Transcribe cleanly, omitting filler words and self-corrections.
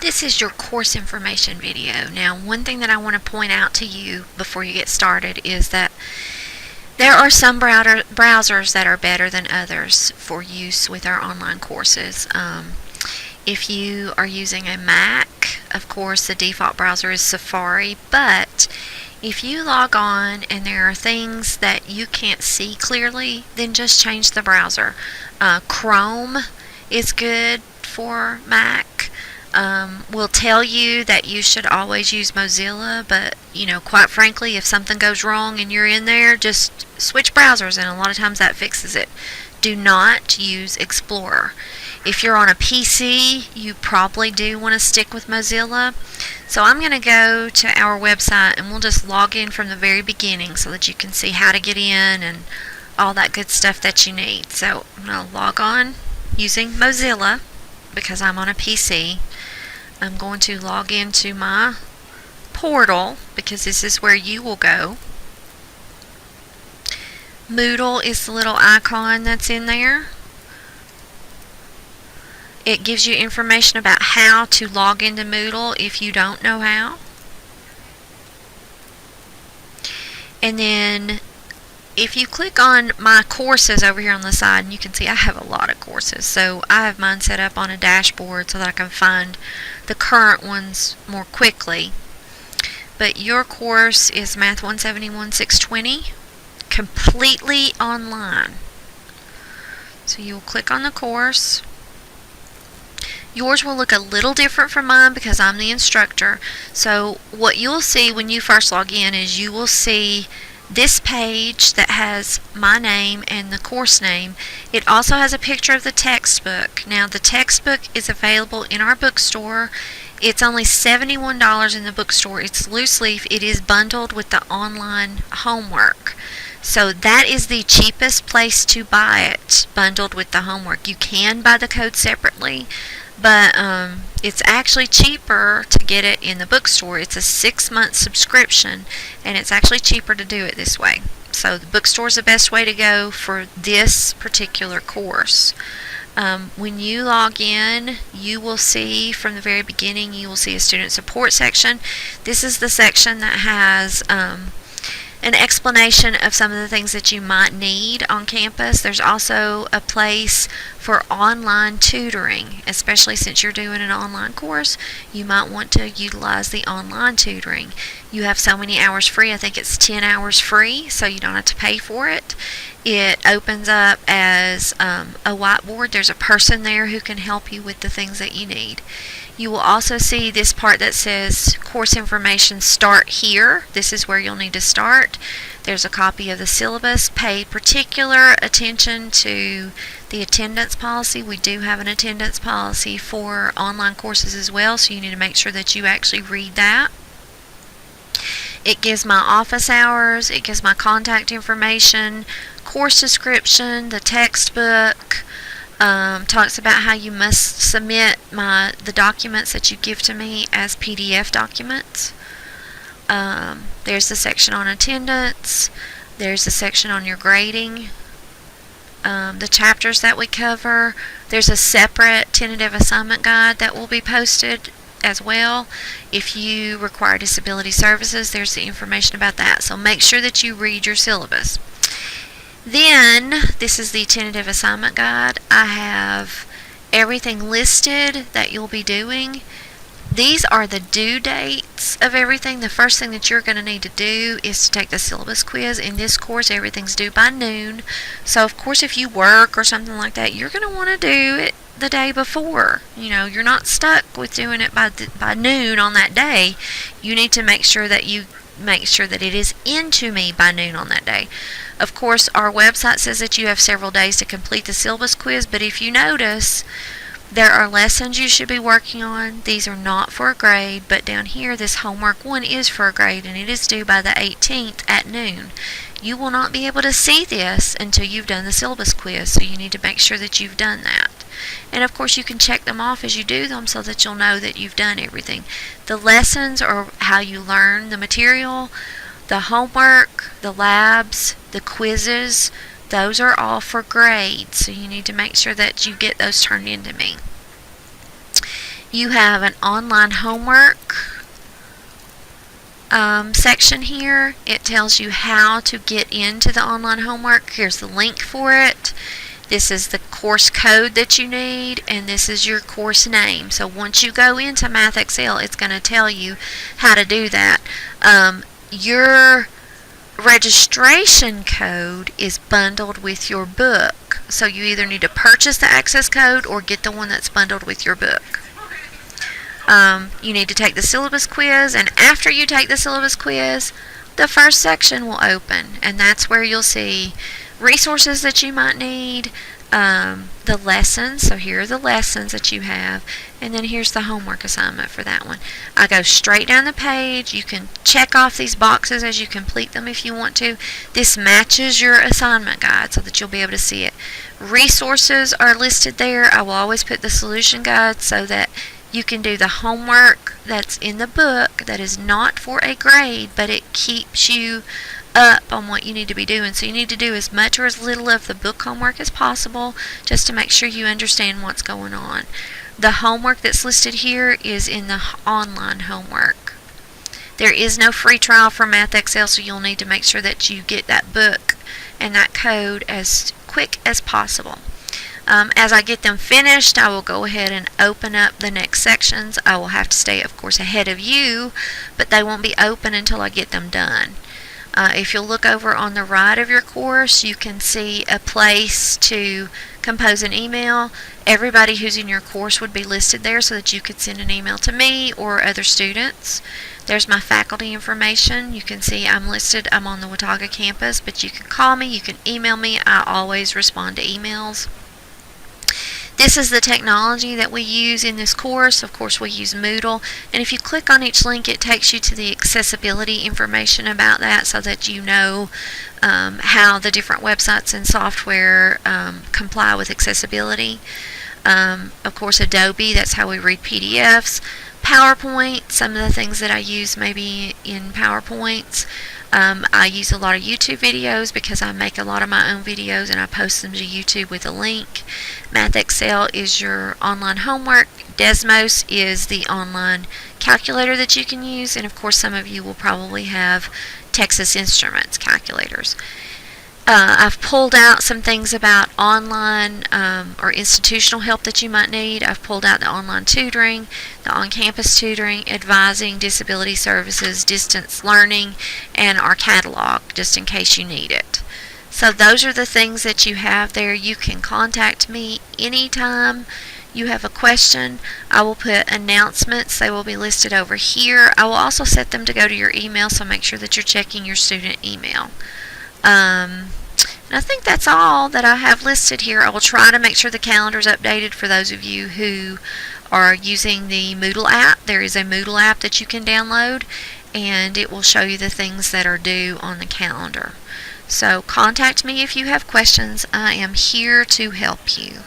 This is your course information video. Now, one thing that I want to point out to you before you get started is that there are some browsers that are better than others for use with our online courses. If you are using a Mac, of course the default browser is Safari, but if you log on and there are things that you can't see clearly, then just change the browser. Chrome is good for Mac. Will tell you that you should always use Mozilla, but quite frankly, if something goes wrong and you're in there, just switch browsers, and a lot of times that fixes it. Do not use Explorer. If you're on a PC, you probably do want to stick with Mozilla. So I'm going to go to our website and we'll just log in from the very beginning so that you can see how to get in and all that good stuff that you need. So I'm going to log on using Mozilla because I'm on a PC. I'm going to log into my portal because this is where you will go. Moodle is the little icon that's in there. It gives you information about how to log into Moodle if you don't know how. And then if you click on my courses over here on the side, and you can see I have a lot of courses, so I have mine set up on a dashboard so that I can find the current ones more quickly. But your course is mat171620, completely online. So you will click on the course. Yours will look a little different from mine because I'm the instructor. So what you'll see when you first log in is you will see this page that has my name and the course name. It also has a picture of the textbook. Now the textbook is available in our bookstore. It's only $71 in the bookstore. It's loose leaf. It is bundled with the online homework. So that is the cheapest place to buy it, bundled with the homework. You can buy the code separately, but it's actually cheaper to get it in the bookstore. It's a 6-month subscription, and it's actually cheaper to do it this way. So the bookstore is the best way to go for this particular course. When you log in, you will see from the very beginning, you will see a student support section. This is the section that has an explanation of some of the things that you might need on campus. There's also a place for online tutoring, especially since you're doing an online course. You might want to utilize the online tutoring. You have so many hours free. I think it's 10 hours free, so you don't have to pay for it. It opens up as a whiteboard. There's a person there who can help you with the things that you need. You will also see this part that says course information, start here. This is where you'll need to start. There's a copy of the syllabus. Pay particular attention to the attendance policy. We do have an attendance policy for online courses as well, so you need to make sure that you actually read that. It gives my office hours, it gives my contact information, course description, the textbook. Talks about how you must submit the documents that you give to me as PDF documents. There's the section on attendance. There's the section on your grading. The chapters that we cover. There's a separate tentative assignment guide that will be posted as well. If you require disability services, there's the information about that. So make sure that you read your syllabus. Then, this is the tentative assignment guide. I have everything listed that you'll be doing. These are the due dates of everything. The first thing that you're going to need to do is to take the syllabus quiz. In this course, everything's due by noon. So, of course, if you work or something like that, you're going to want to do it the day before. You're not stuck with doing it by noon on that day. You need to make sure that it is into me by noon on that day. Of course, our website says that you have several days to complete the syllabus quiz, but if you notice, there are lessons you should be working on. These are not for a grade, but down here, this homework 1 is for a grade, and it is due by the 18th at noon. You will not be able to see this until you've done the syllabus quiz, so you need to make sure that you've done that. And of course, you can check them off as you do them so that you'll know that you've done everything. The lessons are how you learn the material. The homework, the labs, the quizzes, those are all for grades, so you need to make sure that you get those turned into me. You have an online homework section here. It tells you how to get into the online homework. Here's the link for it. This is the course code that you need, and this is your course name. So once you go into Math Excel, it's going to tell you how to do that. Your registration code is bundled with your book. So you either need to purchase the access code or get the one that's bundled with your book. You need to take the syllabus quiz, and after you take the syllabus quiz, the first section will open, and that's where you'll see resources that you might need, the lessons. So here are the lessons that you have, and then here's the homework assignment for that one. I go straight down the page. You can check off these boxes as you complete them if you want to. This matches your assignment guide so that you'll be able to see it. Resources are listed there. I will always put the solution guide so that you can do the homework that's in the book that is not for a grade, but it keeps you up on what you need to be doing. So you need to do as much or as little of the book homework as possible just to make sure you understand what's going on. The homework that's listed here is in the online homework. There is no free trial for Math Excel, so you'll need to make sure that you get that book and that code as quick as possible. As I get them finished, I will go ahead and open up the next sections. I will have to stay, of course, ahead of you, but they won't be open until I get them done. If you'll look over on the right of your course, you can see a place to compose an email. Everybody who's in your course would be listed there so that you could send an email to me or other students. There's my faculty information. You can see I'm listed. I'm on the Watauga campus, but you can call me, you can email me. I always respond to emails. This is the technology that we use in this course. Of course, we use Moodle, and if you click on each link, it takes you to the accessibility information about that so that you know how the different websites and software comply with accessibility. Of course, Adobe, that's how we read PDFs. PowerPoint, some of the things that I use maybe in PowerPoints. I use a lot of YouTube videos because I make a lot of my own videos and I post them to YouTube with a link. Math Excel is your online homework. Desmos is the online calculator that you can use, and of course some of you will probably have Texas Instruments calculators. I've pulled out some things about online or institutional help that you might need. I've pulled out the online tutoring, the on-campus tutoring, advising, disability services, distance learning, and our catalog, just in case you need it. So those are the things that you have there. You can contact me anytime you have a question. I will put announcements. They will be listed over here. I will also set them to go to your email, so make sure that you're checking your student email. And I think that's all that I have listed here. I will try to make sure the calendar is updated for those of you who are using the Moodle app. There is a Moodle app that you can download, and it will show you the things that are due on the calendar. So contact me if you have questions. I am here to help you.